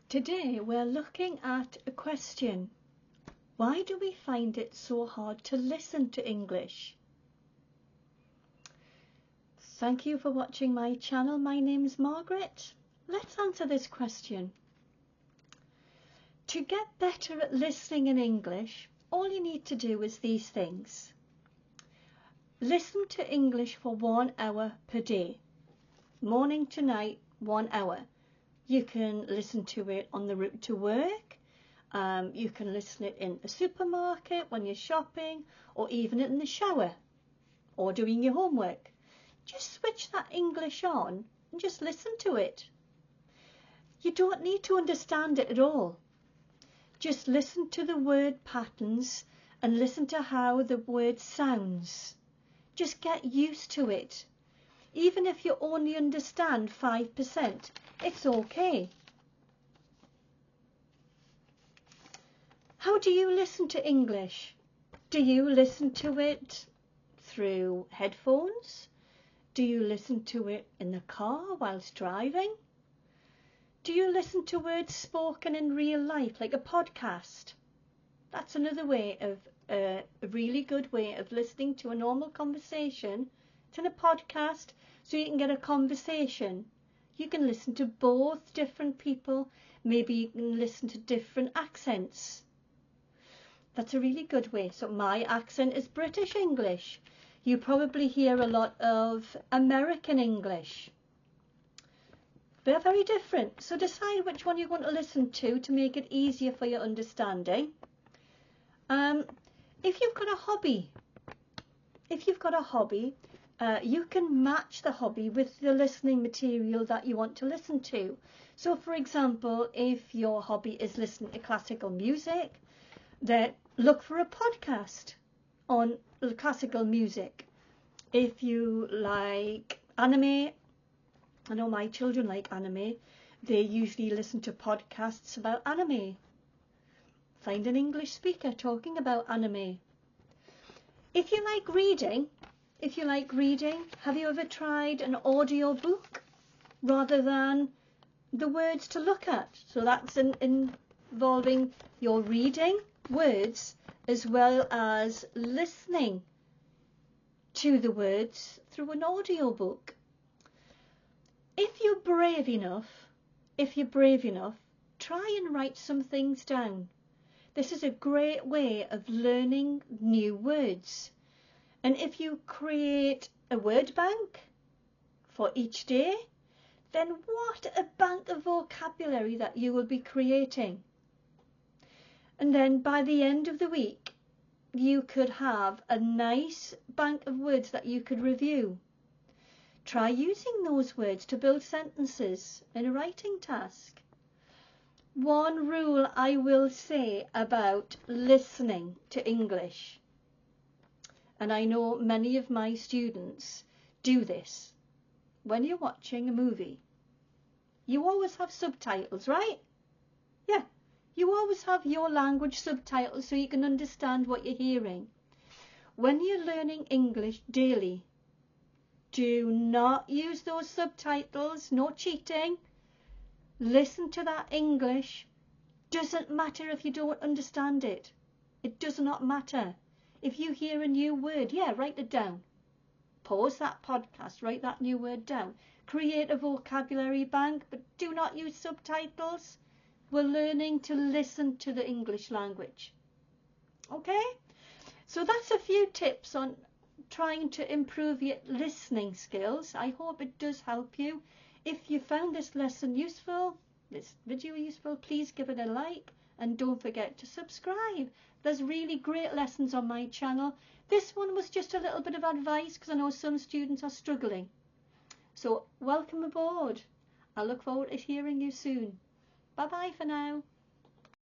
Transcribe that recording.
Today we're looking at a question. Why do we find it so hard to listen to English? Thank you for watching my channel. My name is Margaret. Let's answer this question. To get better at listening in English, all you need to do is these things. Listen to English for 1 hour per day. Morning to night, 1 hour. You can listen to it on the route to work. You can listen it in the supermarket when you're shopping, or even in the shower or doing your homework. Just switch that English on and just listen to it. You don't need to understand it at all. Just listen to the word patterns and listen to how the word sounds. Just get used to it. Even if you only understand 5%, it's okay. How do you listen to English? Do you listen to it through headphones? Do you listen to it in the car whilst driving? Do you listen to words spoken in real life, like a podcast? That's another way of a really good way of listening to a normal conversation. It's in a podcast, so you can get a conversation. You can listen to both different people. Maybe you can listen to different accents. That's a really good way. So my accent is British English. You probably hear a lot of American English. They're very different. So decide which one you want to listen to make it easier for your understanding. If you've got a hobby, you can match the hobby with the listening material that you want to listen to. So for example, if your hobby is listening to classical music, then look for a podcast on classical music. If you like anime, I know my children like anime, they usually listen to podcasts about anime. Find an English speaker talking about anime. If you like reading, have you ever tried an audiobook rather than the words to look at? So that's involving your reading words as well as listening to the words through an audiobook. If you're brave enough, try and write some things down. This is a great way of learning new words. And if you create a word bank for each day, then what a bank of vocabulary that you will be creating. And then by the end of the week, you could have a nice bank of words that you could review. Try using those words to build sentences in a writing task. One rule I will say about listening to English, and I know many of my students do this. When you're watching a movie, you always have subtitles, right? Yeah, you always have your language subtitles so you can understand what you're hearing. When you're learning English daily, do not use those subtitles, no cheating. Listen to that English. Doesn't matter if you don't understand it. It does not matter. If you hear a new word, write it down. Pause that podcast, write that new word down. Create a vocabulary bank, but do not use subtitles. We're learning to listen to the English language. Okay? So that's a few tips on trying to improve your listening skills. I hope it does help you. If you found this lesson useful, this video useful, please give it a like and don't forget to subscribe. There's really great lessons on my channel. This one was just a little bit of advice because I know some students are struggling. So welcome aboard. I look forward to hearing you soon. Bye bye for now.